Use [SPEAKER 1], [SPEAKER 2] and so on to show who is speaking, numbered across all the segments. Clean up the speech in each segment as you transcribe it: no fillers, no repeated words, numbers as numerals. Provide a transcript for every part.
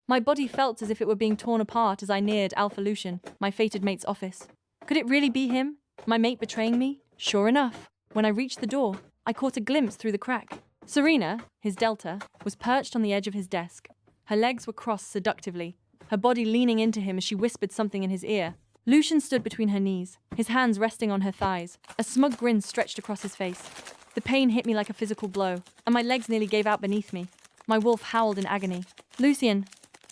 [SPEAKER 1] My body felt as if it were being torn apart as I neared Alpha Lucian, my fated mate's office. Could it really be him? My mate betraying me? Sure enough, when I reached the door, I caught a glimpse through the crack. Serena, his Delta, was perched on the edge of his desk. Her legs were crossed seductively, her body leaning into him as she whispered something in his ear. Lucian stood between her knees, his hands resting on her thighs. A smug grin stretched across his face. The pain hit me like a physical blow, and my legs nearly gave out beneath me. My wolf howled in agony. Lucian,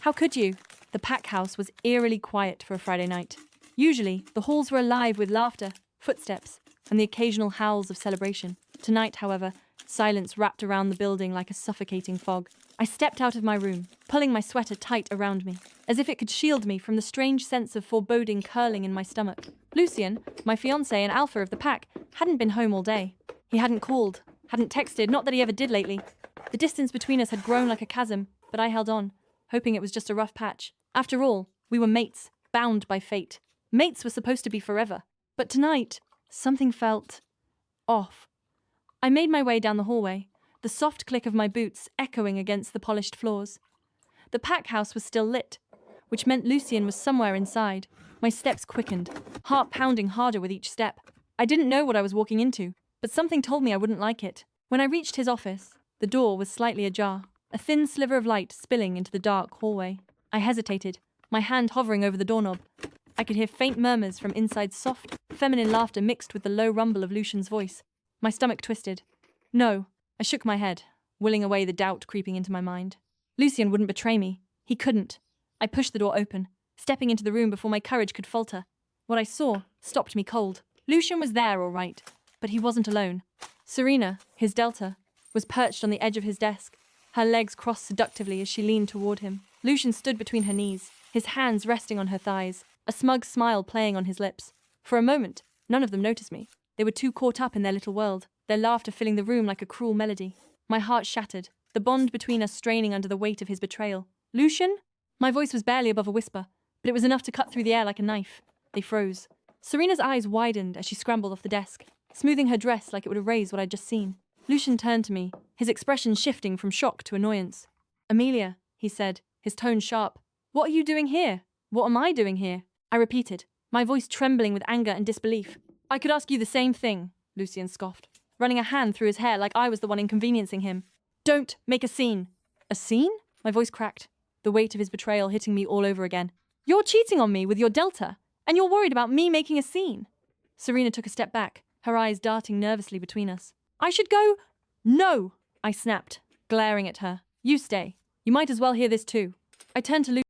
[SPEAKER 1] how could you? The pack house was eerily quiet for a Friday night. Usually, the halls were alive with laughter, footsteps, and the occasional howls of celebration. Tonight, however, silence wrapped around the building like a suffocating fog. I stepped out of my room, pulling my sweater tight around me, as if it could shield me from the strange sense of foreboding curling in my stomach. Lucian, my fiancé and alpha of the pack, hadn't been home all day. He hadn't called, hadn't texted, not that he ever did lately. The distance between us had grown like a chasm, but I held on, hoping it was just a rough patch. After all, we were mates, bound by fate. Mates were supposed to be forever. But tonight, something felt off. I made my way down the hallway, the soft click of my boots echoing against the polished floors. The pack house was still lit, which meant Lucian was somewhere inside. My steps quickened, heart pounding harder with each step. I didn't know what I was walking into, but something told me I wouldn't like it. When I reached his office, the door was slightly ajar, a thin sliver of light spilling into the dark hallway. I hesitated, my hand hovering over the doorknob. I could hear faint murmurs from inside, soft, feminine laughter mixed with the low rumble of Lucian's voice. My stomach twisted. No, I shook my head, willing away the doubt creeping into my mind. Lucian wouldn't betray me. He couldn't. I pushed the door open, stepping into the room before my courage could falter. What I saw stopped me cold. Lucian was there, all right, but he wasn't alone. Serena, his Delta, was perched on the edge of his desk, her legs crossed seductively as she leaned toward him. Lucian stood between her knees, his hands resting on her thighs, a smug smile playing on his lips. For a moment, none of them noticed me. They were too caught up in their little world, their laughter filling the room like a cruel melody. My heart shattered, the bond between us straining under the weight of his betrayal. Lucian? My voice was barely above a whisper, but it was enough to cut through the air like a knife. They froze. Serena's eyes widened as she scrambled off the desk, smoothing her dress like it would erase what I'd just seen. Lucian turned to me, his expression shifting from shock to annoyance. Amelia, he said, his tone sharp. What are you doing here? What am I doing here? I repeated, my voice trembling with anger and disbelief. I could ask you the same thing, Lucian scoffed, running a hand through his hair like I was the one inconveniencing him. Don't make a scene. A scene? My voice cracked, the weight of his betrayal hitting me all over again. You're cheating on me with your Delta, and you're worried about me making a scene. Serena took a step back, her eyes darting nervously between us. I should go. No, I snapped, glaring at her. You stay. You might as well hear this too. I turned to Lucian.